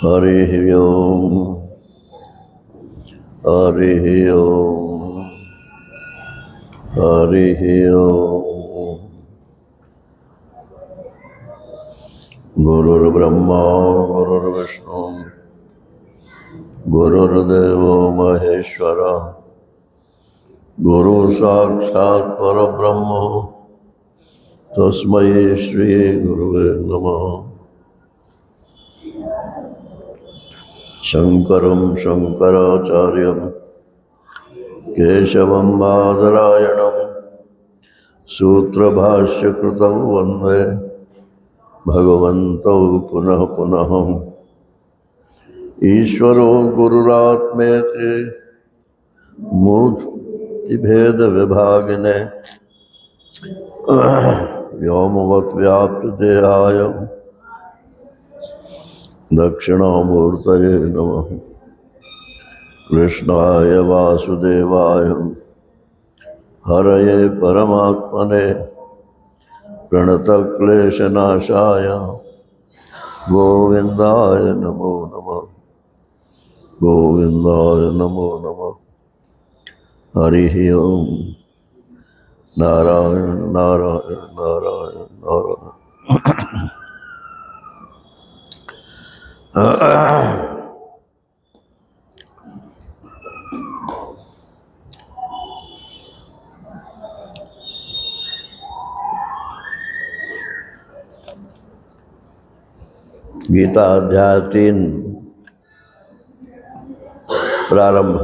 हरिः ओम् हरिः ओम् हरिः ओम्। गुरुर्ब्रह्मा गुरुर्विष्णु गुरुर्देवो महेश्वर गुरु साक्षात् परब्रह्म तस्मै श्री गुरुवे नमः। शङ्करं शङ्कराचार्यं केशवं बादरायणं सूत्रभाष्यकृतौ वन्दे भगवन्तौ पुनः पुनः। ईश्वरो गुरुरात्मेति मूर्तिभेदविभागिने व्योमवद्व्याप्तदेहाय दक्षिणामूर्तये नमः। कृष्णाय वासुदेवाय हरये परमात्मने प्रणतक्लेशनाशाय गोविन्दाय नमो नमः। गोविन्दाय नमो नमः। हरिः ओम्। नारायण नारायण नारायण नारायण। गीता अध्याय 3 प्रारंभ।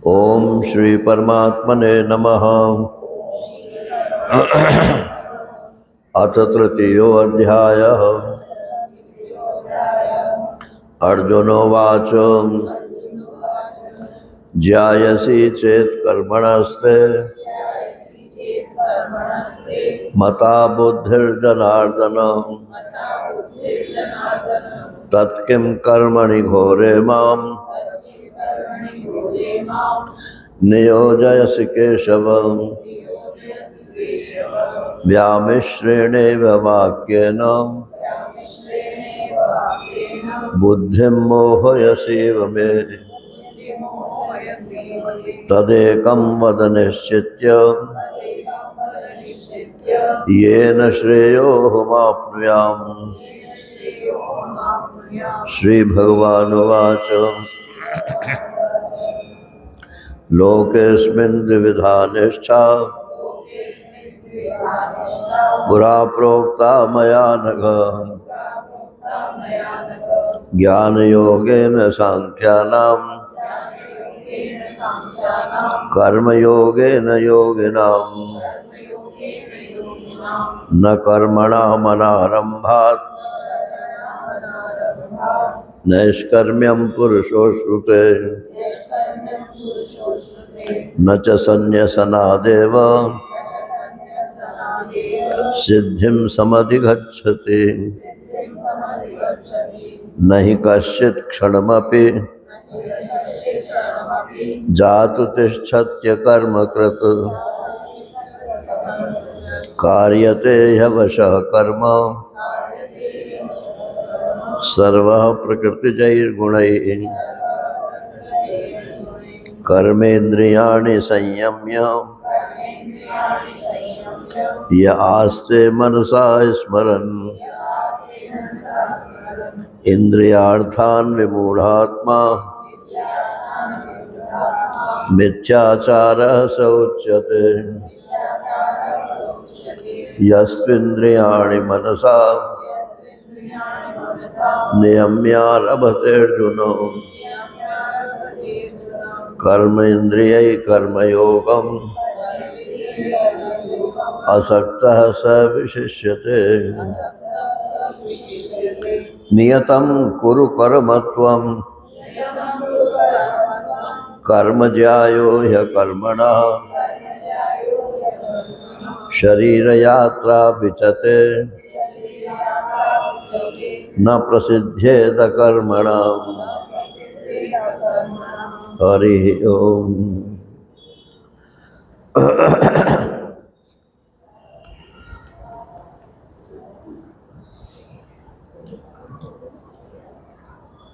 ओम श्री परमात्मने नमः। अथ तृतीयो अध्यायः। अर्जुनोवाच ज्यायसि चेत् कर्मणस्ते मता बुद्धिर्जनार्दन तत्किं कर्मणि घोरे मां नियोजयसि केशव। व्यामिश्रेणेव वाक्येन बुद्धिं मोहयसीव मे। तदेकं वद निश्चित्य येन श्रेयोऽहमाप्नुयाम्। श्री भगवानुवाच लोकेऽस्मिन् द्विविधा निष्ठा पुरा प्रोक्ता मया नघ। ज्ञानयोगेन सांख्यानां कर्मयोगेन योगिनाम्। न कर्मणामनारम्भात् नैष्कर्म्यं पुरुषोऽश्नुते। न च सन्न्यसनादेव सिद्धिं समधिगच्छति। न हि कश्चित् क्षणमपि जातु तिष्ठत्य कर्मकृत्। कार्यते ह्यवशः कर्म सर्वः प्रकृतिजैर्गुणैः। कर्मेन्द्रियाणि संयम्य य आस्ते मनसा स्मरन् इन्द्रियार्थान् विमूढात्मा मिथ्याचारः स उच्यते। यस्त्विन्द्रियाणि मनसा नियम्यारभतेऽर्जुन कर्मेन्द्रियैः कर्मयोगम् असक्तः स विशिष्यते। नियतं कुरु कर्म त्वं कर्म ज्यायो ह्यकर्मणः शरीरयात्रा विचते न प्रसिद्ध्येत कर्मणाम्। हरिः ओम्।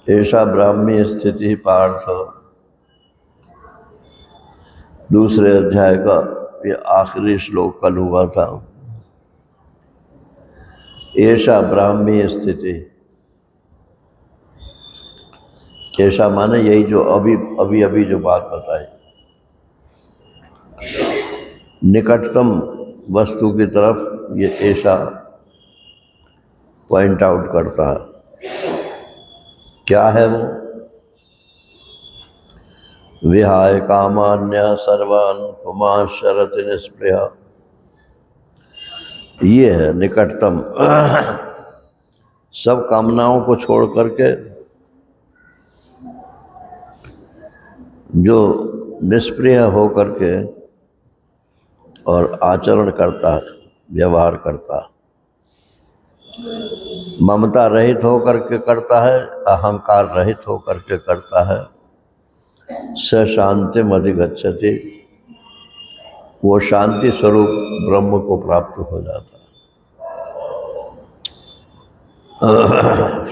ऐसा ब्राह्मी स्थिति पार्थ, दूसरे अध्याय का ये आखिरी श्लोक कल हुआ था। ऐसा ब्राह्मी स्थिति, ऐसा माने यही जो अभी अभी जो बात बताई, निकटतम वस्तु की तरफ ये ऐसा पॉइंट आउट करता है। क्या है वो? विहाय कामान्य सर्वान् पुमान् शरति निष्प्रिया, ये है निकटतम। सब कामनाओं को छोड़ करके जो निष्प्रिय हो करके और आचरण करता है, व्यवहार करता है, ममता रहित हो करके करता है, अहंकार रहित हो करके करता है, स शांतिम अधिगच्छति, वो शांति स्वरूप ब्रह्म को प्राप्त हो जाता है।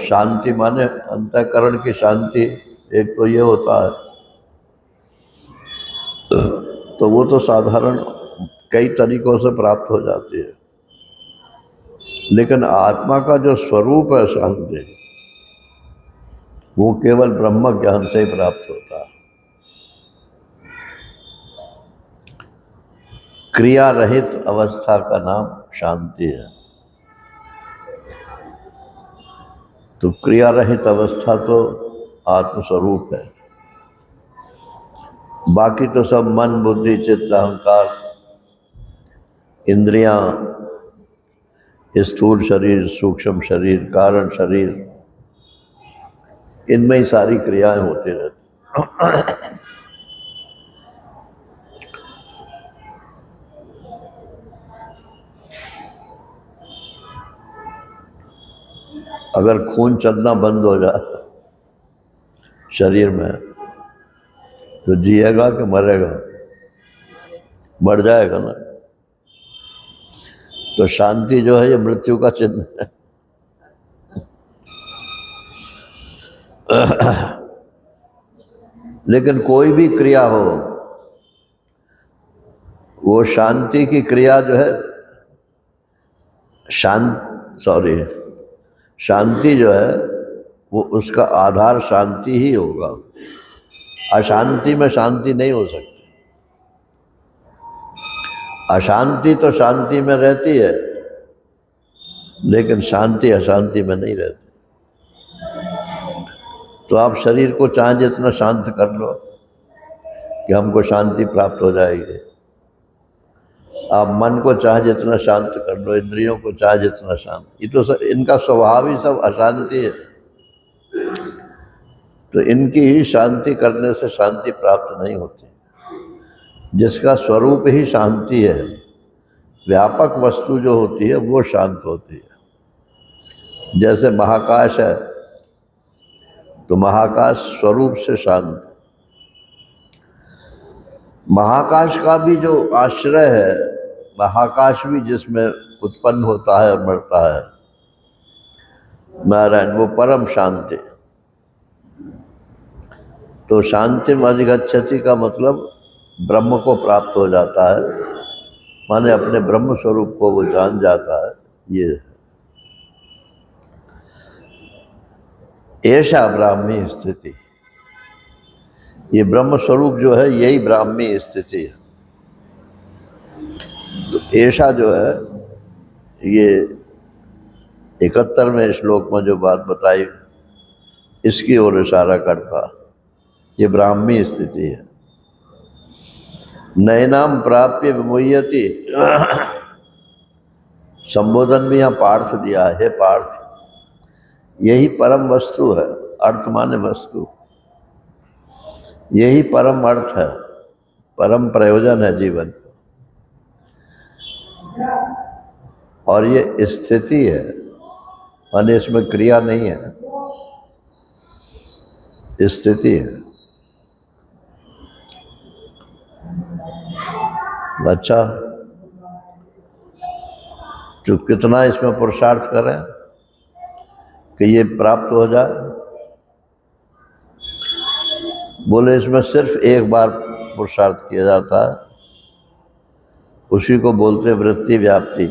शांति माने अंतःकरण की शांति। एक तो ये होता है, तो वो तो साधारण कई तरीकों से प्राप्त हो जाती है, लेकिन आत्मा का जो स्वरूप है शांति, वो केवल ब्रह्म ज्ञान से ही प्राप्त होता है। क्रिया रहित अवस्था का नाम शांति है। तो क्रिया रहित अवस्था तो आत्मस्वरूप है। बाकी तो सब मन, बुद्धि, चित्त, अहंकार, इंद्रियां, स्थूल शरीर, सूक्ष्म शरीर, कारण शरीर, इनमें ही सारी क्रियाएं होती रहती। अगर खून चलना बंद हो जाए शरीर में, तो जिएगा कि मरेगा? मर जाएगा ना। तो शांति जो है ये मृत्यु का चिन्ह है। लेकिन कोई भी क्रिया हो, वो शांति की क्रिया जो है, शांति जो है वो उसका आधार शांति ही होगा। अशांति में शांति नहीं हो सकती। अशांति तो शांति में रहती है, लेकिन शांति अशांति में नहीं रहती। तो आप शरीर को चाहे जितना शांत कर लो कि हमको शांति प्राप्त हो जाएगी, आप मन को चाहे जितना शांत कर लो, इंद्रियों को चाहे जितना शांत, ये तो इनका स्वभाव ही सब अशांति है। तो इनकी ही शांति करने से शांति प्राप्त नहीं होती। जिसका स्वरूप ही शांति है, व्यापक वस्तु जो होती है वो शांत होती है। जैसे महाकाश है, तो महाकाश स्वरूप से शांत। महाकाश का भी जो आश्रय है, महाकाश भी जिसमें उत्पन्न होता है और मरता है, नारायण, वो परम शांति। तो शांति में अधिगच्छति का मतलब ब्रह्म को प्राप्त हो जाता है, माने अपने ब्रह्म स्वरूप को वो जान जाता है। ये ऐसा ब्राह्मी स्थिति, ये ब्रह्म स्वरूप जो है यही ब्राह्मी स्थिति है। तो ऐसा जो है ये 71वें श्लोक में जो बात बताई, इसकी ओर इशारा करता। ये ब्राह्मी स्थिति है। नैनाम प्राप्य विमुह्यति, संबोधन भी यहाँ पार्थ दिया है। हे पार्थ, यही परम वस्तु है। अर्थ माने वस्तु, यही परम अर्थ है, परम प्रयोजन है जीवन। और ये स्थिति है, माने इसमें क्रिया नहीं है, स्थिति है। अच्छा, तो कितना इसमें पुरुषार्थ करें कि ये प्राप्त हो जाए? बोले इसमें सिर्फ एक बार पुरुषार्थ किया जाता है, उसी को बोलते वृत्ति व्याप्ति।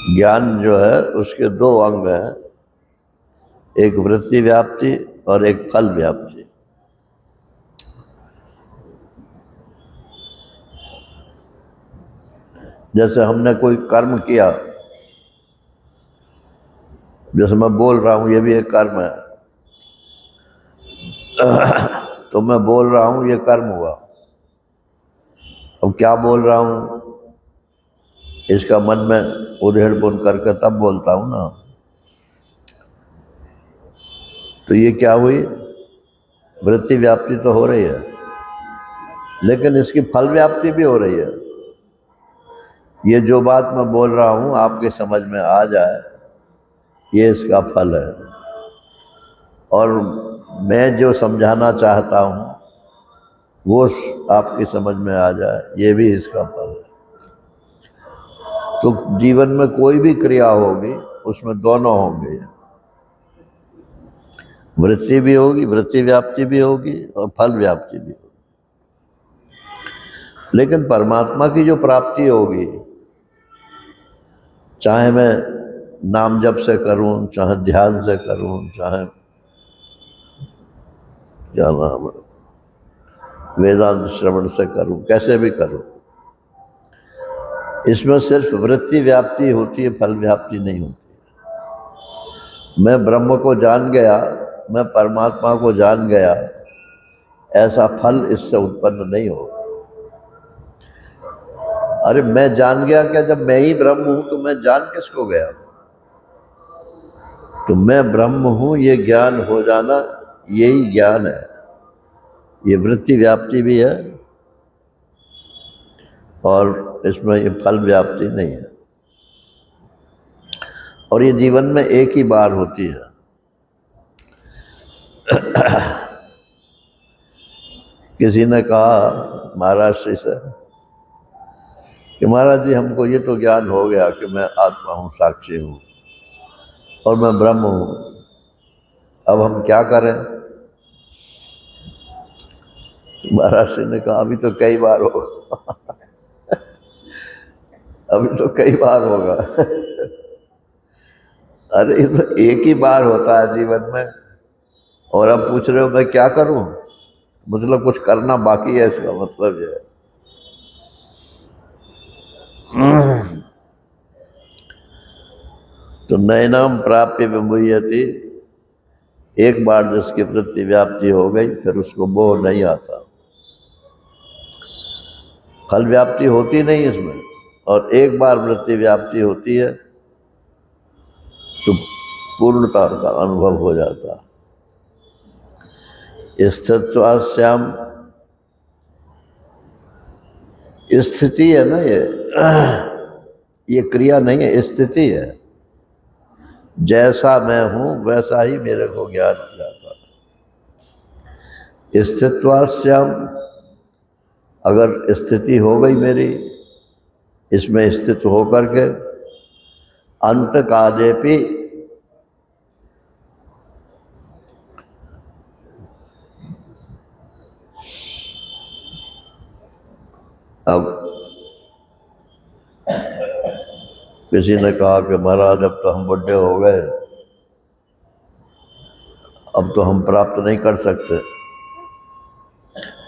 ज्ञान जो है उसके दो अंग हैं, एक वृत्ति व्याप्ति और एक फल व्याप्ति। जैसे हमने कोई कर्म किया, जैसे मैं बोल रहा हूँ, ये भी एक कर्म है। तो मैं बोल रहा हूँ, ये कर्म हुआ। अब क्या बोल रहा हूँ, इसका मन में उधेड़ बुन करके तब बोलता हूँ ना। तो ये क्या हुई, वृत्ति व्याप्ति तो हो रही है, लेकिन इसकी फल व्याप्ति भी हो रही है। ये जो बात मैं बोल रहा हूँ आपके समझ में आ जाए, ये इसका फल है। और मैं जो समझाना चाहता हूँ वो आपकी समझ में आ जाए, ये भी इसका फल है। तो जीवन में कोई भी क्रिया होगी उसमें दोनों होंगे, वृत्ति भी होगी, वृत्ति व्याप्ति भी होगी और फल व्याप्ति भी होगी। लेकिन परमात्मा की जो प्राप्ति होगी, चाहे मैं नाम जप से करूं, चाहे ध्यान से करूं, चाहे क्या नाम वेदांत श्रवण से करूं, कैसे भी करूं, इसमें सिर्फ वृत्ति व्याप्ति होती है, फल व्याप्ति नहीं होती। मैं ब्रह्म को जान गया, मैं परमात्मा को जान गया, ऐसा फल इससे उत्पन्न नहीं हो। अरे मैं जान गया क्या, जब मैं ही ब्रह्म हूं तो मैं जान किसको गया? तो मैं ब्रह्म हूं, ये ज्ञान हो जाना, यही ज्ञान है। ये वृत्ति व्याप्ति भी है और इसमें ये फल व्याप्ति नहीं है। और ये जीवन में एक ही बार होती है। किसी ने कहा महाराज श्री से कि महाराज जी हमको ये तो ज्ञान हो गया कि मैं आत्मा हूँ, साक्षी हूँ और मैं ब्रह्म हूँ, अब हम क्या करें? महाराज श्री ने कहा अभी तो कई बार होगा। अभी तो कई बार होगा। अरे ये तो एक ही बार होता है जीवन में, और अब पूछ रहे हो मैं क्या करूं? मतलब कुछ करना बाकी है, इसका मतलब ये है। तो नैनाम प्राप्य विमुह्यति, एक बार जिसकी वृत्ति व्याप्ति हो गई फिर उसको मोह नहीं आता। फल व्याप्ति होती नहीं इसमें, और एक बार वृत्ति व्याप्ति होती है तो पूर्णता का अनुभव हो जाता। स्थित्वास्याम, स्थिति है ना, ये क्रिया नहीं है, स्थिति है। जैसा मैं हूं वैसा ही मेरे को ज्ञान हो जाता। स्थित्वास्याम, अगर स्थिति हो गई मेरी, इसमें स्थित होकर के अंत कादेपि, अब किसी ने कहा कि महाराज अब तो हम बुढ़े हो गए, अब तो हम प्राप्त नहीं कर सकते।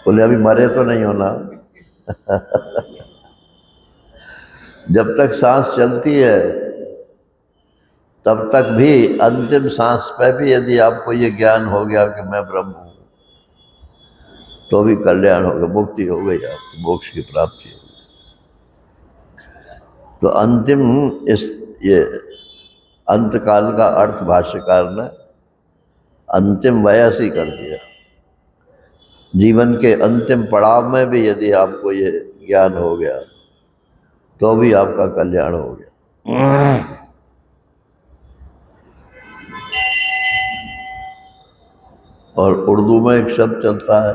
बोले अभी मरे तो नहीं होना। जब तक सांस चलती है तब तक भी, अंतिम सांस पे भी यदि आपको ये ज्ञान हो गया कि मैं ब्रह्म हूँ, तो भी कल्याण हो गया, मुक्ति हो गई, आपकी मोक्ष की प्राप्ति हो गई। तो अंतिम ये अंतकाल का अर्थ भाष्यकार ने अंतिम वयस कर दिया। जीवन के अंतिम पड़ाव में भी यदि आपको ये ज्ञान हो गया तो भी आपका कल्याण हो गया। और उर्दू में एक शब्द चलता है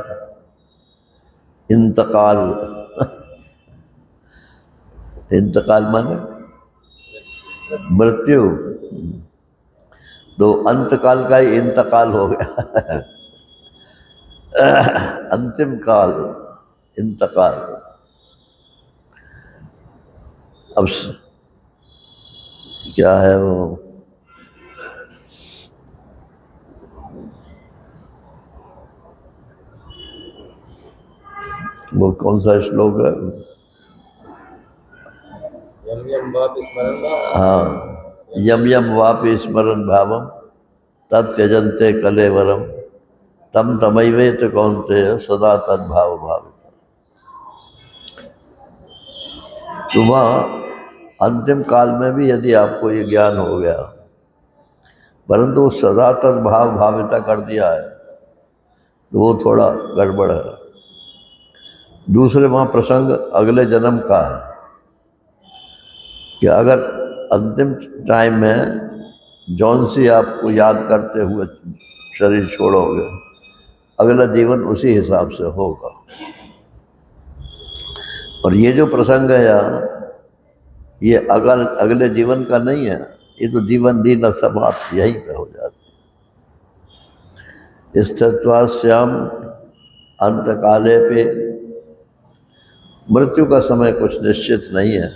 इंतकाल। इंतकाल माने मृत्यु। तो अंतकाल का ही इंतकाल हो गया। अंतिम काल, इंतकाल। अब क्या है वो कौन सा श्लोक है? यम यम वापि स्मरण भावम। हाँ, यम यम वापि स्मरण भावम तत् त्यजन्ते कलेवरम तम तमैवेत कौन्तेय सदा तद्भाव भावित। तो वहाँ अंतिम काल में भी यदि आपको ये ज्ञान हो गया, परंतु सदा तद्भाव भाविता कर दिया है, तो वो थोड़ा गड़बड़ है। दूसरे वहाँ प्रसंग अगले जन्म का है कि अगर अंतिम टाइम में जौन सी आपको याद करते हुए शरीर छोड़ोगे, अगला जीवन उसी हिसाब से होगा। और ये जो प्रसंग है यहाँ, ये अगले जीवन का नहीं है, ये तो जीवन लीला समाप्त यहीं पे हो जाती। स्थित्वास्याम अंतकाले पे, मृत्यु का समय कुछ निश्चित नहीं है।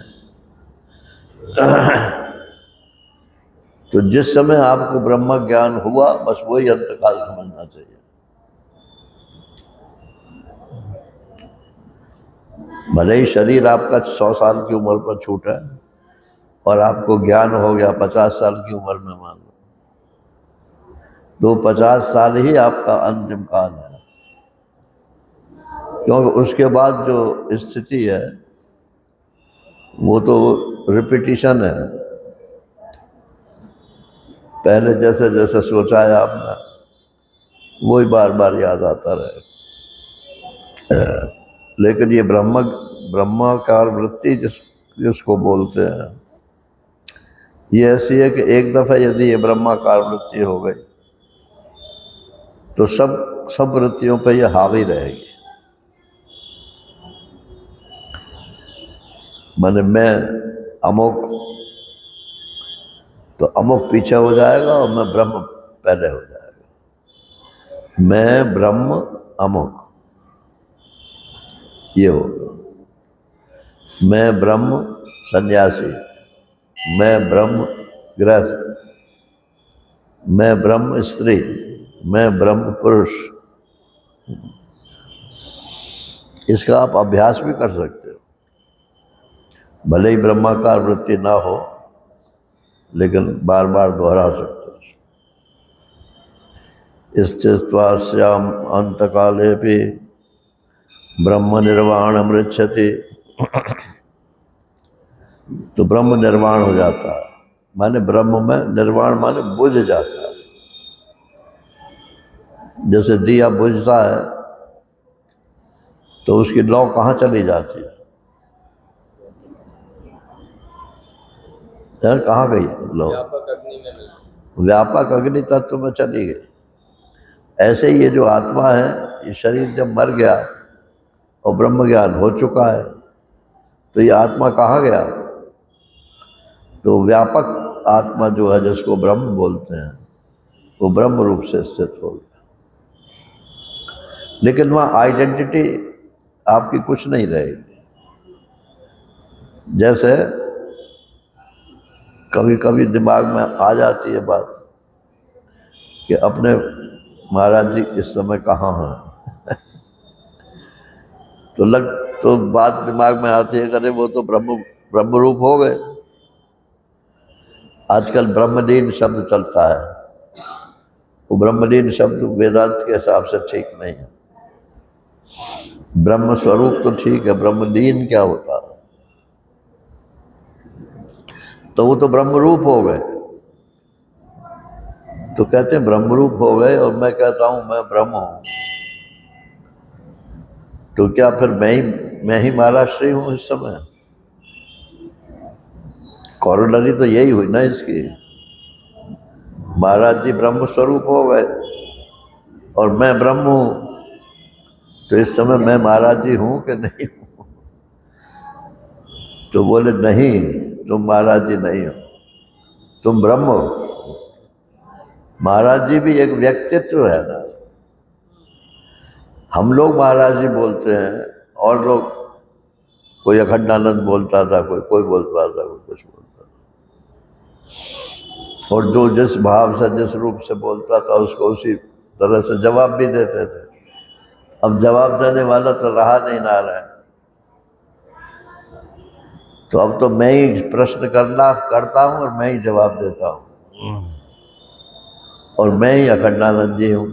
तो जिस समय आपको ब्रह्म ज्ञान हुआ, बस वही अंतकाल समझना चाहिए। भले ही शरीर आपका 100 साल की उम्र पर छूटा है और आपको ज्ञान हो गया 50 साल की उम्र में, मान लो, तो 50 साल ही आपका अंतिम काल है। क्योंकि उसके बाद जो स्थिति है वो तो रिपीटिशन है। पहले जैसे जैसे सोचा है आपने, वही बार बार याद आता रहे। लेकिन ये ब्रह्माकार वृत्ति जिसको बोलते हैं, ये ऐसी है कि एक दफ़ा यदि ये ब्रह्माकार वृत्ति हो गई तो सब वृत्तियों पे ये हावी रहेगी। माने मैं अमुक, तो अमुक पीछे हो जाएगा और मैं ब्रह्म पहले हो जाएगा। मैं ब्रह्म अमुक, ये होगा। मैं ब्रह्म सन्यासी, मैं ब्रह्म गृहस्थ, मैं ब्रह्म स्त्री, मैं ब्रह्म पुरुष। इसका आप अभ्यास भी कर सकते हो। भले ही ब्रह्माकार वृत्ति ना हो, लेकिन बार बार दोहरा सकते हो। स्थित्वास्याम अंतकाले भी ब्रह्म निर्वाण मृच्छति, तो ब्रह्म निर्वाण हो जाता है। माने ब्रह्म में निर्वाण माने बुझ जाता है। जैसे दिया बुझता है तो उसकी लौ कहाँ चली जाती है? कहाँ गई लौ? व्यापक अग्नि में मिलती। व्यापक अग्नि तत्व में चली गई। ऐसे ही ये जो आत्मा है, ये शरीर जब मर गया और ब्रह्म ज्ञान हो चुका है, तो ये आत्मा कहाँ गया? तो व्यापक आत्मा जो है, जिसको ब्रह्म बोलते हैं, वो ब्रह्म रूप से स्थित हो गया। लेकिन वहाँ आइडेंटिटी आपकी कुछ नहीं रहेगी। जैसे कभी कभी दिमाग में आ जाती है बात कि अपने महाराज जी इस समय कहाँ हैं। तो बात दिमाग में आती है, अरे वो तो ब्रह्म रूप हो गए। आजकल ब्रह्मलीन शब्द चलता है, वो ब्रह्मलीन शब्द वेदांत के हिसाब से ठीक नहीं है। ब्रह्म स्वरूप तो ठीक है, ब्रह्मलीन क्या होता है? तो वो तो ब्रह्म रूप हो गए। तो कहते हैं ब्रह्म रूप हो गए और मैं कहता हूं मैं ब्रह्म हूं, तो क्या फिर मैं ही महाराज श्री हूं इस समय? कॉरोलरी तो यही हुई ना इसकी। महाराज जी ब्रह्म स्वरूप हो गए और मैं ब्रह्म हूं, तो इस समय मैं महाराज जी हूं कि नहीं हूं? तो बोले नहीं, तुम महाराज जी नहीं हो, तुम ब्रह्म हो। महाराज जी भी एक व्यक्तित्व है ना। हम लोग महाराज जी बोलते हैं और लोग, कोई अखंडानंद बोलता था, कोई कोई बोलता था, कोई कुछ बोलता था, और जो जिस भाव से जिस रूप से बोलता था उसको उसी तरह से जवाब भी देते थे। अब जवाब देने वाला तो रहा नहीं ना रहा है, तो अब तो मैं ही प्रश्न करता हूँ और मैं ही जवाब देता हूँ, और मैं ही अखंडानंद जी हूँ।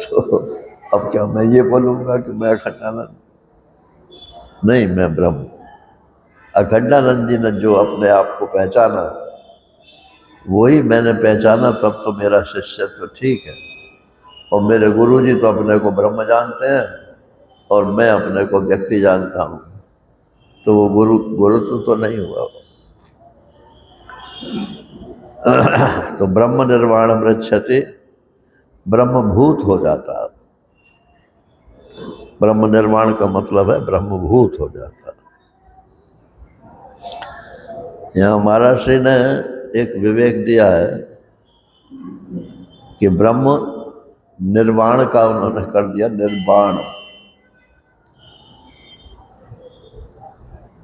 तो अब क्या मैं ये बोलूँगा कि मैं अखंडानंद? नहीं, मैं ब्रह्म। अखंडानंद जी ने जो अपने आप को पहचाना वही मैंने पहचाना, तब तो मेरा शिष्यत्व ठीक है। और मेरे गुरु जी तो अपने को ब्रह्म जानते हैं और मैं अपने को व्यक्ति जानता हूँ, तो वो गुरुत्व तो नहीं हुआ। तो ब्रह्म निर्वाण मृच्छति, ब्रह्मभूत हो जाता है। ब्रह्म निर्माण का मतलब है ब्रह्मभूत हो जाता है। यहाँ महाराज श्री ने एक विवेक दिया है कि ब्रह्म निर्वाण का उन्होंने कर दिया निर्वाण।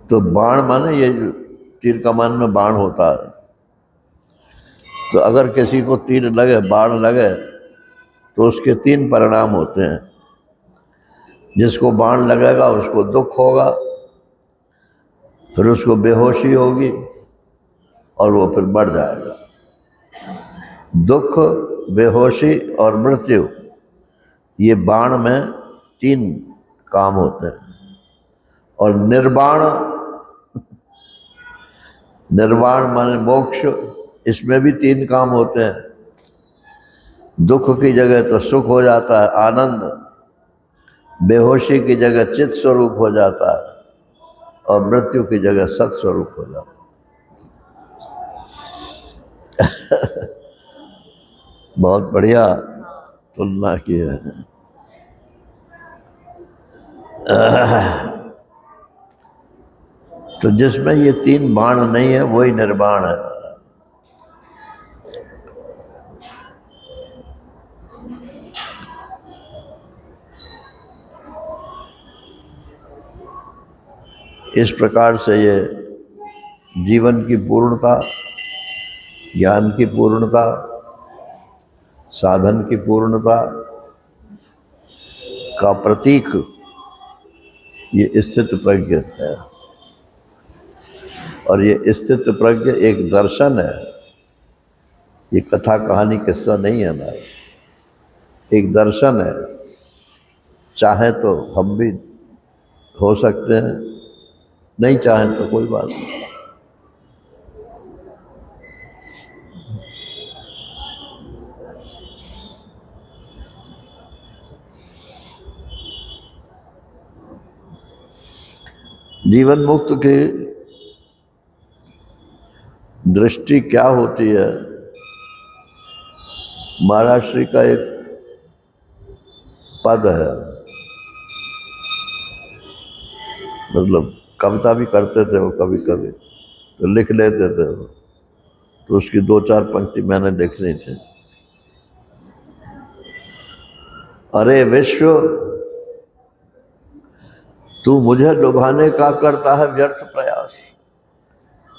तो बाण माने ये तीर कमान में बाण होता है, तो अगर किसी को तीर लगे, बाण लगे, तो उसके 3 परिणाम होते हैं। जिसको बाण लगेगा उसको दुख होगा, फिर उसको बेहोशी होगी और वो फिर मर जाएगा। दुख, बेहोशी और मृत्यु, ये बाण में 3 काम होते हैं। और निर्वाण, निर्वाण माने मोक्ष, इसमें भी 3 काम होते हैं। दुख की जगह तो सुख हो जाता है, आनंद। बेहोशी की जगह चित स्वरूप हो जाता है, और मृत्यु की जगह सत स्वरूप हो जाता है। बहुत बढ़िया तुलना की है। तो जिसमें ये 3 बाण नहीं है वही निर्वाण है। इस प्रकार से ये जीवन की पूर्णता, ज्ञान की पूर्णता, साधन की पूर्णता का प्रतीक ये स्थित प्रज्ञ है। और ये स्थित प्रज्ञ एक दर्शन है, ये कथा कहानी किस्सा नहीं है ना, एक दर्शन है। चाहे तो हम भी हो सकते हैं, नहीं चाहें तो कोई बात नहीं। जीवन मुक्त की दृष्टि क्या होती है? महाराज श्री का एक पद है, मतलब कविता भी करते थे वो कभी कभी, तो लिख लेते थे वो, तो उसकी 2-4 पंक्ति मैंने लिखनी थी। अरे विश्व, तू मुझे लुभाने का करता है व्यर्थ प्रयास।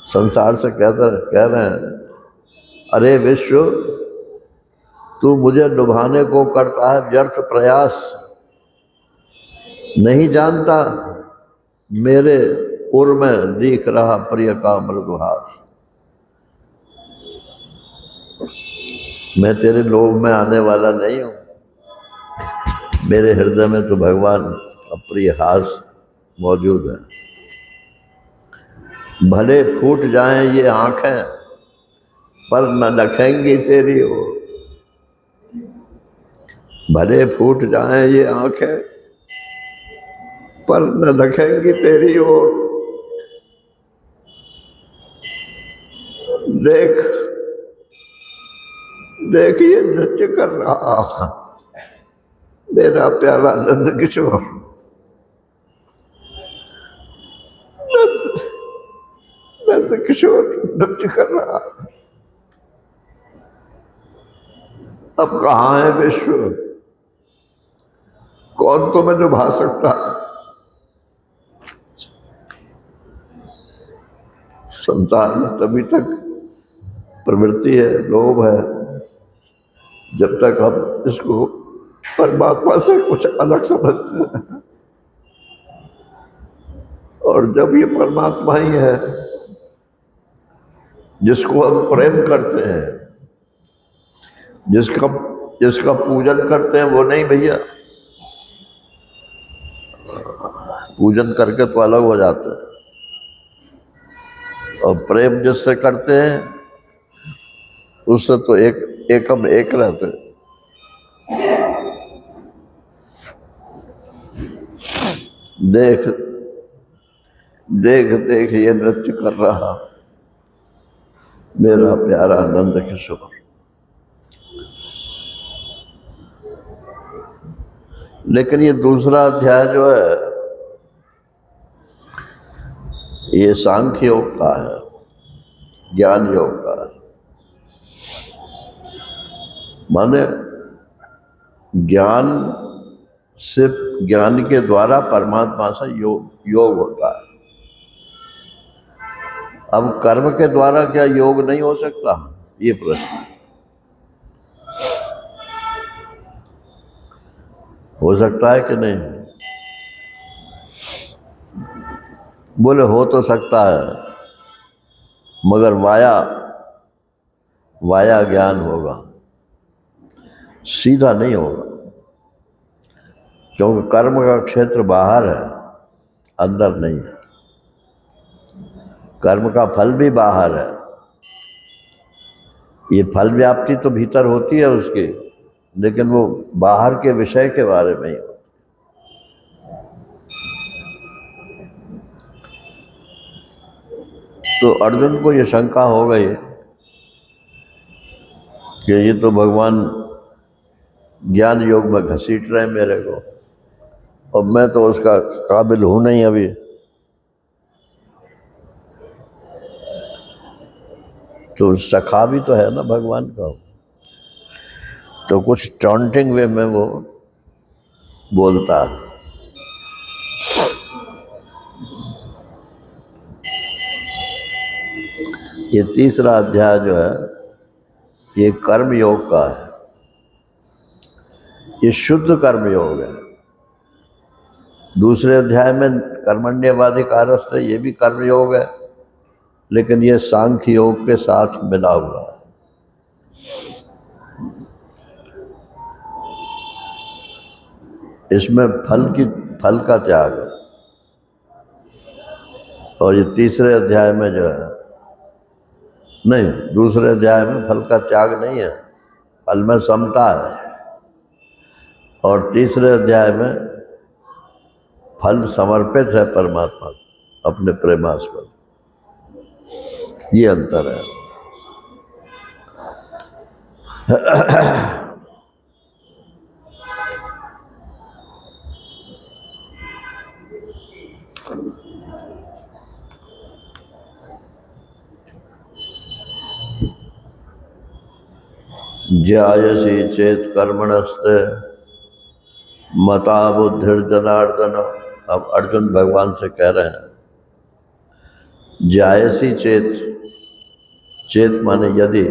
संसार से कह रहे हैं, अरे विश्व, तू मुझे लुभाने को करता है व्यर्थ प्रयास। नहीं जानता मेरे उर में दिख रहा प्रिय का मृदुहास। मैं तेरे लोभ में आने वाला नहीं हूँ, मेरे हृदय में तो भगवान अप्रिय हास मौजूद है। भले फूट जाएं ये आंखें पर न लखेंगी तेरी ओर। भले फूट जाएं ये आंखें पर न लखेंगी तेरी ओर। देख देख ये नृत्य कर रहा मेरा प्यारा नंद किशोर। नंद किशोर नृत्य कर रहा। अब कहाँ है विश्व, कौन तुम्हें निभा सकता है? संसार में तभी तक प्रवृत्ति है, लोभ है, जब तक हम इसको परमात्मा से कुछ अलग समझते हैं। और जब ये परमात्मा ही है जिसको हम प्रेम करते हैं, जिसका जिसका पूजन करते हैं, वो नहीं भैया, पूजन करके तो अलग हो जाते हैं, और प्रेम जिससे करते हैं उससे तो एक हम एक रहते हैं। देख देख देख ये नृत्य कर रहा मेरा प्यारा नंद किशोर। लेकिन ये दूसरा अध्याय जो है ये सांख्य योग का है, ज्ञान योग का है। माने ज्ञान से, ज्ञान के द्वारा परमात्मा से योग होता है। अब कर्म के द्वारा क्या योग नहीं हो सकता, ये प्रश्न है। हो सकता है कि नहीं? बोले हो तो सकता है, मगर वाया ज्ञान होगा, सीधा नहीं होगा। क्योंकि कर्म का क्षेत्र बाहर है, अंदर नहीं है। कर्म का फल भी बाहर है, ये फल व्याप्ति तो भीतर होती है उसकी, लेकिन वो बाहर के विषय के बारे में ही होती। तो अर्जुन को ये शंका हो गई कि ये तो भगवान ज्ञान योग में घसीट रहे हैं मेरे को, और मैं तो उसका काबिल हूं नहीं अभी। तो सखा भी तो है ना भगवान का, तो कुछ टॉन्टिंग वे में वो बोलता है। ये तीसरा अध्याय जो है ये कर्म योग का है, ये शुद्ध कर्म योग है। दूसरे अध्याय में कर्मण्यवाधिकारस्ते, ये भी कर्म योग है, लेकिन ये सांख्य योग के साथ मिला हुआ है। इसमें फल का त्याग है। और ये तीसरे अध्याय में जो है, नहीं, दूसरे अध्याय में फल का त्याग नहीं है, फल में समता है। और तीसरे अध्याय में फल समर्पित है परमात्मा को, अपने प्रेमास्पद। ये अंतर है। ज्यायसी चेत कर्मणस्ते मता बुद्धिर्जनार्दन। अब अर्जुन भगवान से कह रहे हैं, ज्यायसी चेत, चेत माने यदि,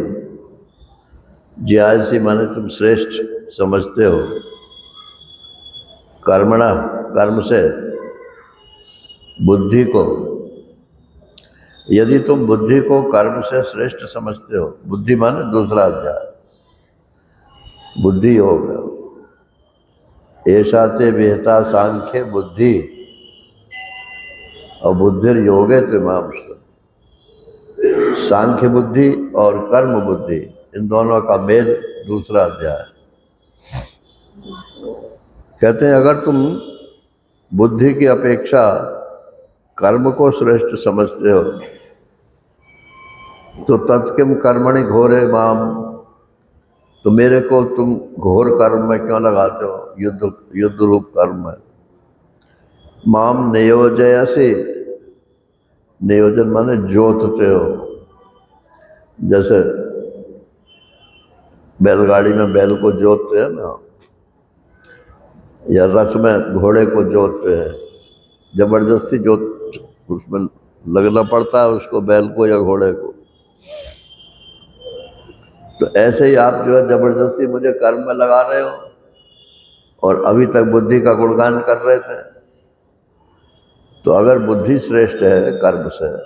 ज्यायसी माने तुम श्रेष्ठ समझते हो, कर्मणा कर्म से, बुद्धि को, यदि तुम बुद्धि को कर्म से श्रेष्ठ समझते हो, बुद्धि माने दूसरा अध्याय बुद्धि योग है। ऐसा ते विहता सांख्य बुद्धि और बुद्धिर योगे तिमाम। सांख्य बुद्धि और कर्म बुद्धि, इन दोनों का मेल दूसरा अध्याय। कहते हैं अगर तुम बुद्धि की अपेक्षा कर्म को श्रेष्ठ समझते हो तो तत्किम कर्मणि घोरे माम, तो मेरे को तुम घोर कर्म में क्यों लगाते हो, युद्ध रूप कर्म में। माम नियोजयसि, नियोजन माने जोतते हो। जैसे बैलगाड़ी में बैल को जोतते हैं ना, या रथ में घोड़े को जोतते हैं, जबरदस्ती जोत उसमें लगना पड़ता है उसको, बैल को या घोड़े को। तो ऐसे ही आप जो है जबरदस्ती मुझे कर्म में लगा रहे हो, और अभी तक बुद्धि का गुणगान कर रहे थे। तो अगर बुद्धि श्रेष्ठ है कर्म से,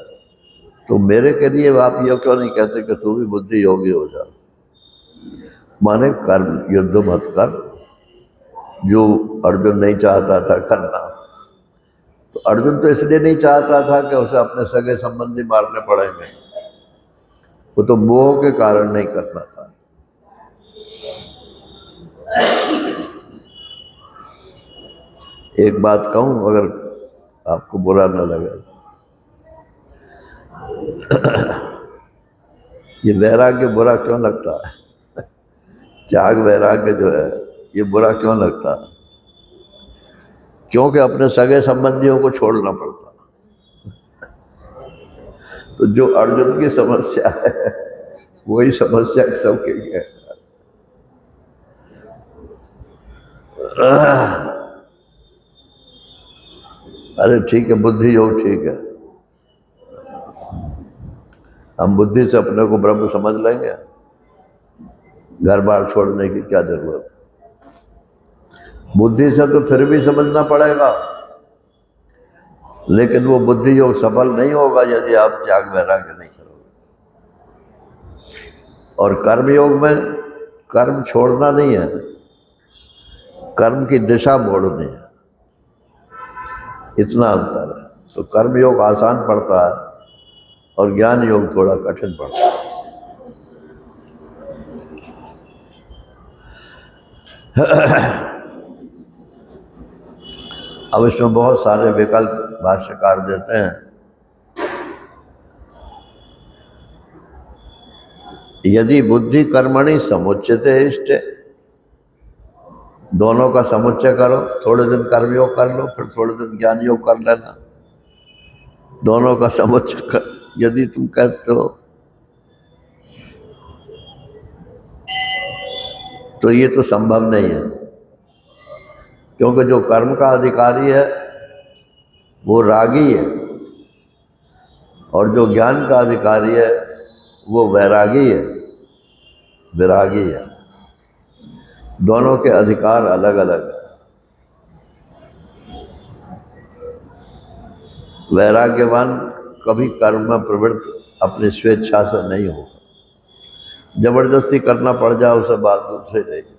तो मेरे के लिए आप ये क्यों नहीं कहते कि तू भी बुद्धि योगी हो जा? माने कर्म युद्ध मत कर, जो अर्जुन नहीं चाहता था करना। तो अर्जुन तो इसलिए नहीं चाहता था कि उसे अपने सगे संबंधी मारने पड़ेंगे, वो तो मोह के कारण नहीं करना था। एक बात कहूं, अगर आपको बुरा न लगे, ये वैराग्य बुरा क्यों लगता है? त्याग वैराग्य जो है ये बुरा क्यों लगता है? क्योंकि अपने सगे संबंधियों को छोड़ना पड़ता। तो जो अर्जुन की समस्या है वही समस्या सबके लिए है। अरे ठीक है, बुद्धि योग ठीक है, हम बुद्धि से अपने को ब्रह्म समझ लेंगे, घर बार छोड़ने की क्या जरूरत? बुद्धि से तो फिर भी समझना पड़ेगा, लेकिन वो बुद्धि योग सफल नहीं होगा यदि आप त्याग वैराग्य नहीं करोगे। और कर्म योग में कर्म छोड़ना नहीं है, कर्म की दिशा मोड़नी है, इतना अंतर है। तो कर्म योग आसान पड़ता है और ज्ञान योग थोड़ा कठिन पड़ता है। अब इसमें बहुत सारे विकल्प भाष्यकार देते हैं। यदि बुद्धि कर्मणि समुच्यते इष्टे, दोनों का समुच्चय करो, थोड़े दिन कर्म योग कर लो, फिर थोड़े दिन ज्ञान योग कर लेना, दोनों का समुच्चय कर। यदि तुम कहते हो तो ये तो संभव नहीं है, क्योंकि जो कर्म का अधिकारी है वो रागी है, और जो ज्ञान का अधिकारी है वो वैरागी है, विरागी है। दोनों के अधिकार अलग अलग है। वैराग्यवान कभी कर्म में प्रवृत्त अपनी स्वेच्छा से नहीं होगा, जबरदस्ती करना पड़ जाए उसे बात दूसरी रहेगी।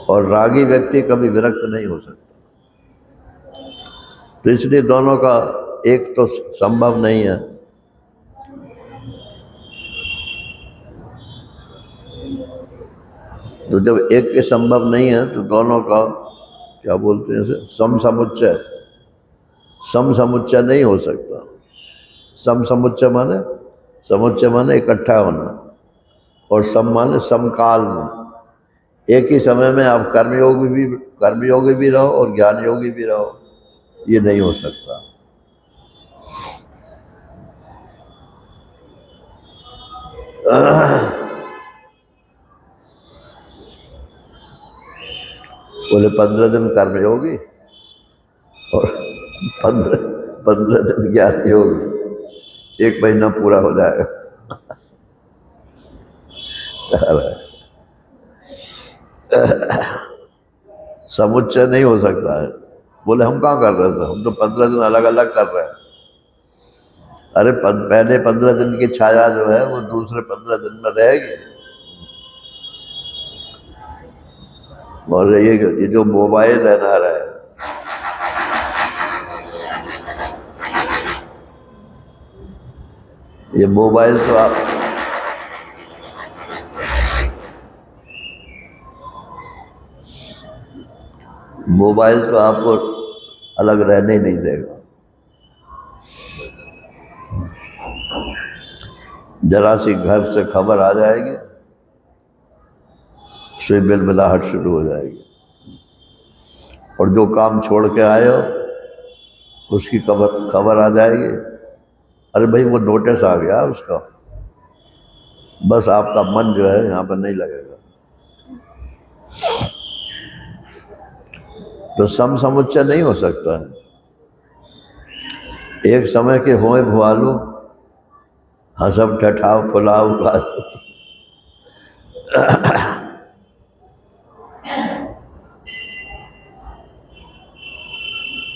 और रागी व्यक्ति कभी विरक्त नहीं हो सकता। तो इसलिए दोनों का एक तो संभव नहीं है। तो जब एक के संभव नहीं है तो दोनों का क्या बोलते हैं इसे, समसमुच्चय, समसमुच्चय नहीं हो सकता। समसमुच्चय माने, समुच्चय माने इकट्ठा होना, और सम माने समकाल में। एक ही समय में आप कर्मयोगी भी रहो और ज्ञान योगी भी रहो, ये नहीं हो सकता। बोले 15 दिन कर्मयोगी और 15 दिन ज्ञान योगी, 1 महीना पूरा हो जाएगा। समुच्चय नहीं हो सकता है। बोले हम कहाँ कर रहे थे, हम तो 15 दिन अलग अलग कर रहे हैं। अरे पहले 15 दिन की छाया जो है वो दूसरे 15 दिन में रहेगी। और ये जो मोबाइल है ना रहे, ये मोबाइल तो आपको अलग रहने ही नहीं देगा। जरा सी घर से खबर आ जाएगी, सुई बिलबिलाहट शुरू हो जाएगी, और जो काम छोड़ के आए हो उसकी खबर आ जाएगी। अरे भाई वो नोटिस आ गया उसका, बस आपका मन जो है यहाँ पर नहीं लगेगा। तो समुच्चय नहीं हो सकता है। एक समय के होए भुआलू, हंसब ठठाव फुलाव गालू।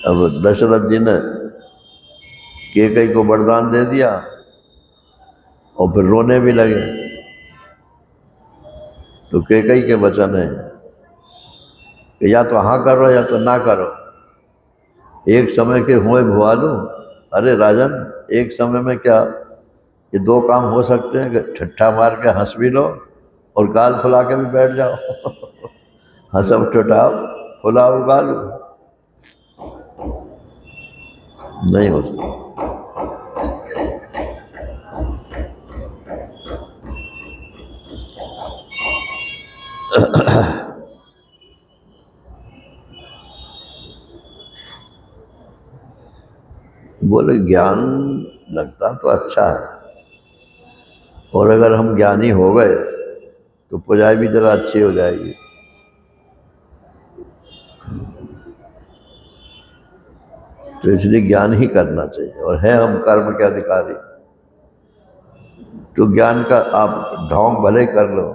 अब दशरथ जी ने कैकई को वरदान दे दिया और फिर रोने भी लगे। तो कैकई के वचन है कि या तो हाँ करो या तो ना करो। एक समय के हुए भुआलू, अरे राजन, एक समय में क्या ये दो काम हो सकते हैं कि ठट्ठा मार के हंस भी लो और गाल फुला के भी बैठ जाओ। हंसब ठठाओ फुलाओ गालू, नहीं हो सकता। बोले ज्ञान लगता तो अच्छा है, और अगर हम ज्ञानी हो गए तो पुजाई भी जरा अच्छी हो जाएगी। तो इसलिए ज्ञान ही करना चाहिए, और है हम कर्म के अधिकारी। तो ज्ञान का आप ढोंग भले कर लो,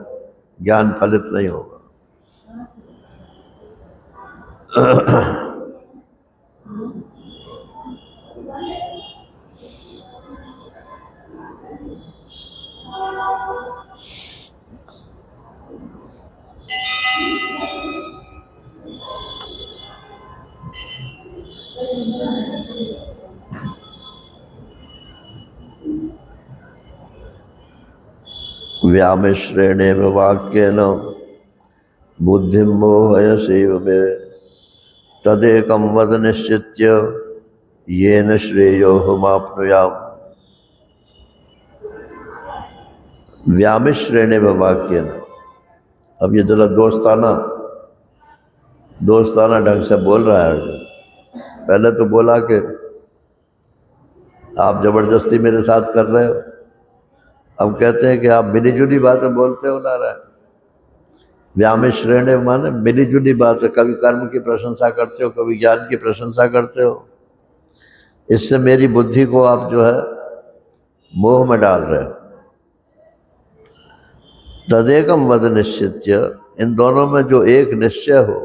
ज्ञान फलित नहीं होगा। व्यामिश्रेणेव वाक्येन बुद्धिं मोहयसीव मे, तदेकं वद निश्चित्य येन श्रेयोहमाप्नुयाम्। व्यामिश्रेणेव वाक्येन, अब ये जरा दोस्ताना ढंग से बोल रहा है अर्जुन। पहले तो बोला कि आप जबरदस्ती मेरे साथ कर रहे हो, अब कहते हैं कि आप मिली जुली बातें बोलते हो नारायण। व्यामिश्रेणे माने मिली जुली बातें, कभी कर्म की प्रशंसा करते हो, कभी ज्ञान की प्रशंसा करते हो। इससे मेरी बुद्धि को आप जो है मोह में डाल रहे हो। तदेकम वद निश्चित्य, इन दोनों में जो एक निश्चय हो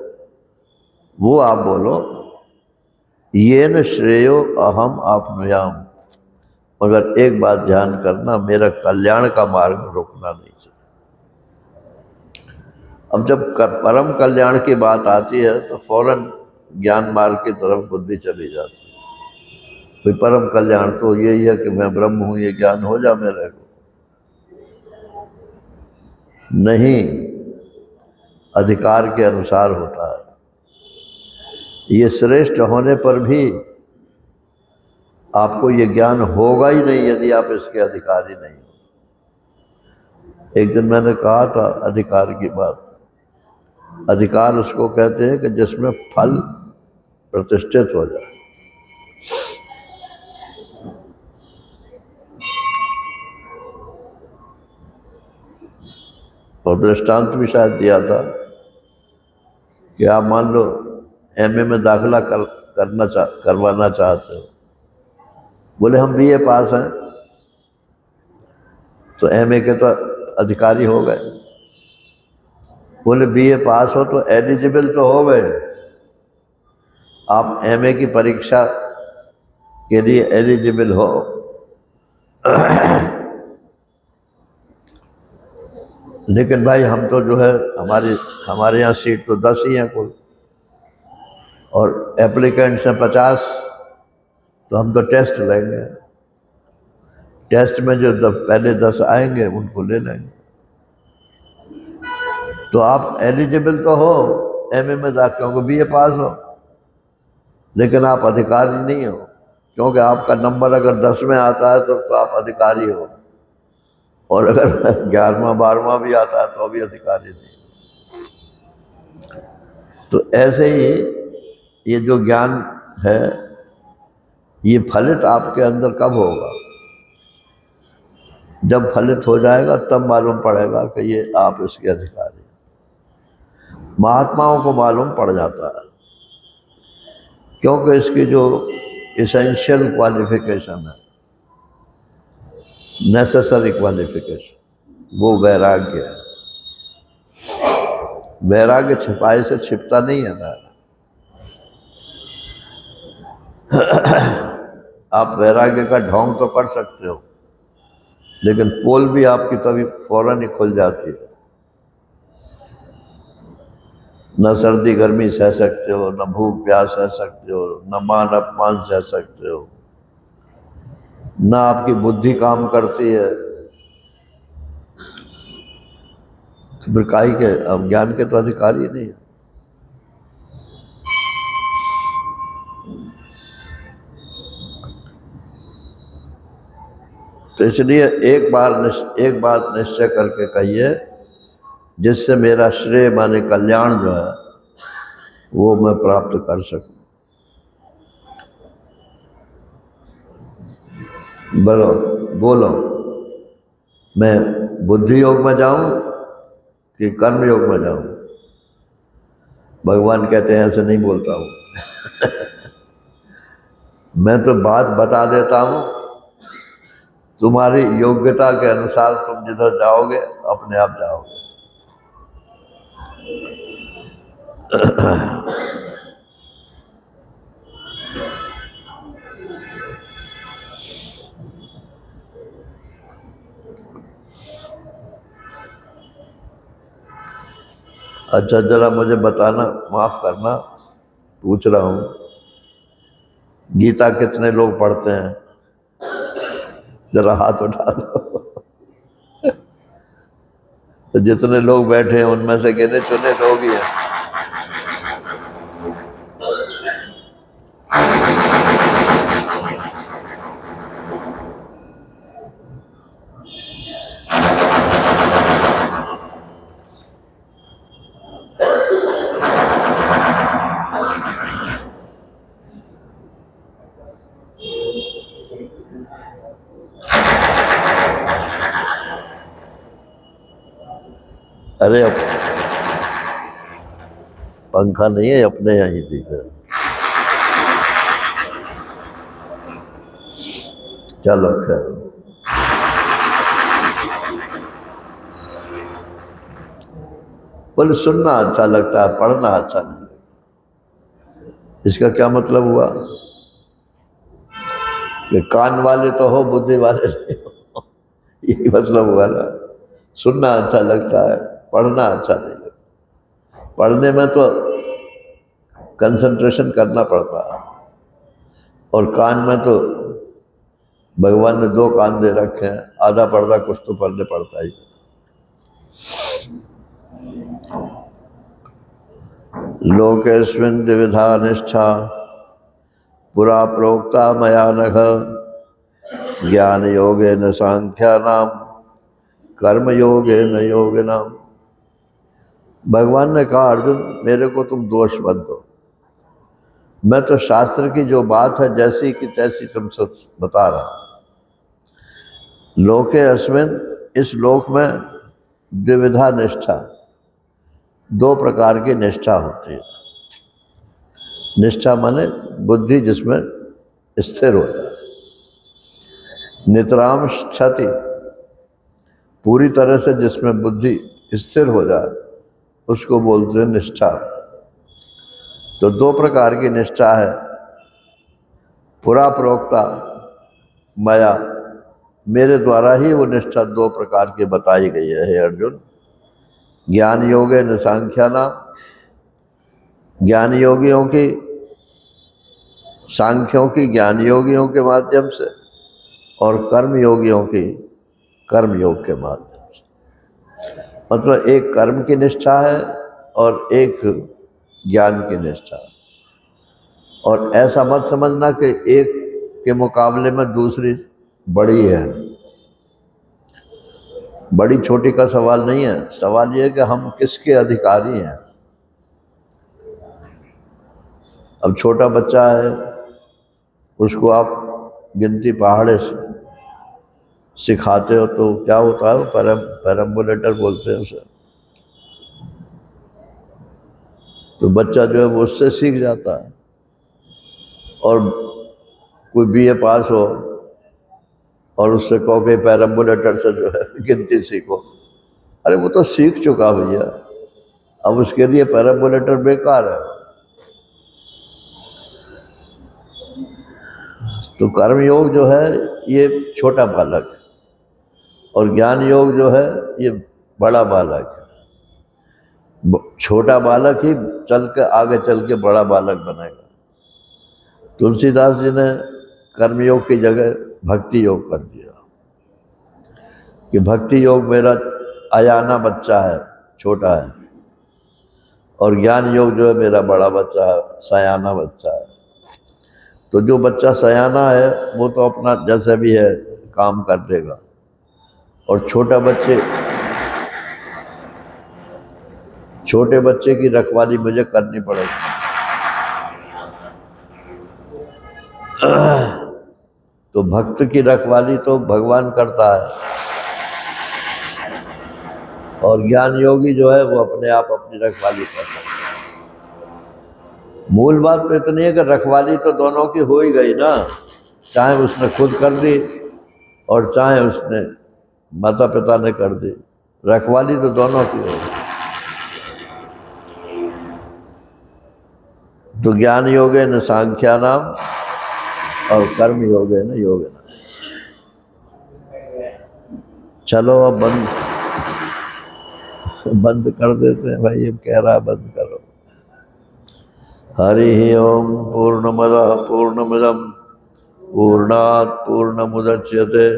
वो आप बोलो। येन श्रेयो अहम आपनुयाम, मगर एक बात ध्यान करना, मेरा कल्याण का मार्ग रोकना नहीं चाहिए। अब जब परम कल्याण की बात आती है तो फौरन ज्ञान मार्ग की तरफ बुद्धि चली जाती है। भाई परम कल्याण तो यही है कि मैं ब्रह्म हूँ, ये ज्ञान हो जा मेरे को। नहीं, अधिकार के अनुसार होता है। ये श्रेष्ठ होने पर भी आपको ये ज्ञान होगा ही नहीं यदि आप इसके अधिकारी नहीं हो। एक दिन मैंने कहा था अधिकार की बात। अधिकार उसको कहते हैं कि जिसमें फल प्रतिष्ठित हो जाए। और दृष्टांत भी शायद दिया था कि आप मान लो एमए में दाखिला करवाना चाहते हो। बोले हम बीए पास हैं, तो एमए के तो अधिकारी हो गए। बोले बीए पास हो तो एलिजिबल तो हो गए, आप एमए की परीक्षा के लिए एलिजिबल हो। लेकिन भाई हम तो जो है हमारे यहाँ सीट तो 10 ही हैं कुल, और एप्लीकेंट्स हैं 50, तो हम तो टेस्ट लेंगे। टेस्ट में जो पहले 10 आएंगे उनको ले लेंगे। तो आप एलिजिबल तो हो एमए में क्योंकि बीए पास हो, लेकिन आप अधिकारी नहीं हो, क्योंकि आपका नंबर अगर 10 में आता है तो आप अधिकारी हो, और अगर 11वां 12वां भी आता है तो भी अधिकारी नहीं। तो ऐसे ही ये जो ज्ञान है ये फलित आपके अंदर कब होगा? जब फलित हो जाएगा तब मालूम पड़ेगा कि ये आप इसके अधिकारी हैं। महात्माओं को मालूम पड़ जाता है, क्योंकि इसकी जो इसेंशियल क्वालिफिकेशन है, नेसेसरी क्वालिफिकेशन, वो वैराग्य है। वैराग्य छिपाई से छिपता नहीं है ना। आप वैराग्य का ढोंग तो कर सकते हो, लेकिन पोल भी आपकी तभी फौरन ही खुल जाती है। न सर्दी गर्मी सह सकते हो, न भूख प्यास सह सकते हो, न मान अपमान सह सकते हो, न आपकी बुद्धि काम करती है। तो फिर काहे के अब ज्ञान के तो अधिकारी नहीं है। तो इसलिए एक बात निश्चय करके कहिए, जिससे मेरा श्रेय माने कल्याण जो है वो मैं प्राप्त कर सकूं। बोलो, मैं बुद्धि योग में जाऊं कि कर्म योग में जाऊं? भगवान कहते हैं ऐसे नहीं बोलता हूं। मैं तो बात बता देता हूं, तुम्हारी योग्यता के अनुसार तुम जिधर जाओगे अपने आप जाओगे। अच्छा, जरा मुझे बताना, माफ करना, पूछ रहा हूं, गीता कितने लोग पढ़ते हैं? जरा हाथ उठा दो। तो जितने लोग बैठे हैं उनमें से गिने चुने लोग ही हैं। अरे अब पंखा नहीं है, अपने यहाँ ही दिख रहा है। चलो खैर, बोले सुनना अच्छा लगता है, पढ़ना अच्छा नहीं लगता। इसका क्या मतलब हुआ कि कान वाले तो हो, बुद्धि वाले नहीं हो। यही मतलब हुआ ना। सुनना अच्छा लगता है, पढ़ना अच्छा नहीं लगता। पढ़ने में तो कंसंट्रेशन करना पड़ता है, और कान में तो भगवान ने 2 कान दे रखे हैं, आधा पर्दा कुछ तो पढ़ने पड़ता ही। लोकेस्मिन् द्विविधा निष्ठा पुरा प्रोक्ता मया नघ, ज्ञान योगेन सांख्यानाम कर्म योगेन योगिनाम। भगवान ने कहा, अर्जुन मेरे को तुम दोष मत दो, मैं तो शास्त्र की जो बात है जैसी की तैसी तुमसे बता रहा हूं। लोके अस्मिन, इस लोक में द्विविधा निष्ठा, 2 प्रकार की निष्ठा होती है। निष्ठा माने बुद्धि जिसमें स्थिर हो जाए। नितराम क्षति, पूरी तरह से जिसमें बुद्धि स्थिर हो जाए उसको बोलते हैं निष्ठा। तो 2 प्रकार की निष्ठा है। पुरा प्रोक्ता मया, मेरे द्वारा ही वो निष्ठा 2 प्रकार की बताई गई है हे अर्जुन। ज्ञान योगेन सांख्यानाम, ज्ञान योगियों की, सांख्यों की ज्ञान योगियों के माध्यम से, और कर्म योगियों की कर्म योग के माध्यम से। मतलब एक कर्म की निष्ठा है और एक ज्ञान की निष्ठा है। और ऐसा मत समझना कि एक के मुकाबले में दूसरी बड़ी है। बड़ी छोटी का सवाल नहीं है, सवाल यह है कि हम किसके अधिकारी हैं। अब छोटा बच्चा है, उसको आप गिनती पहाड़े से सिखाते हो तो क्या होता है, पैरम्बुलेटर बोलते हैं उसे। तो बच्चा जो है वो उससे सीख जाता है। और कोई बीए पास हो और उससे कहो कि पैरम्बुलेटर से जो है गिनती सीखो, अरे वो तो सीख चुका भैया, अब उसके लिए पैरम्बुलेटर बेकार है। तो कर्म योग जो है ये छोटा बालक है, और ज्ञान योग जो है ये बड़ा बालक है। छोटा बालक ही चल के आगे चल के बड़ा बालक बनेगा। तुलसीदास जी ने कर्मयोग की जगह भक्ति योग कर दिया कि भक्ति योग मेरा अयाना बच्चा है, छोटा है, और ज्ञान योग जो है मेरा बड़ा बच्चा है, सयाना बच्चा है। तो जो बच्चा सयाना है वो तो अपना जैसे भी है काम कर देगा, और छोटे बच्चे की रखवाली मुझे करनी पड़ेगी। तो भक्त की रखवाली तो भगवान करता है, और ज्ञान योगी जो है वो अपने आप अपनी रखवाली करता है। मूल बात तो इतनी है कि रखवाली तो दोनों की हो ही गई ना, चाहे उसने खुद कर दी और चाहे उसने माता पिता ने कर दी, रखवाली तो दोनों की हो गई। तो ज्ञान योगे न सांख्या नाम और कर्म योगे न योग नाम। चलो अब बंद कर देते हैं भाई, अब कह रहा है बंद करो। हरि ओम पूर्णमदः पूर्णमिदं पूर्णात् पूर्णमुदच्यते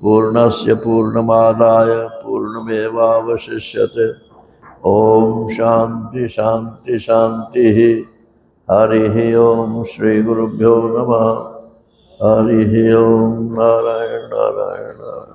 पूर्णस्य पूर्णमादाय पूर्णमेवावशिष्यते। ओम शांति शांति शांति। हरि ओम श्री गुरुभ्यो नमः। हरि ओम नारायण नारायण नारायण।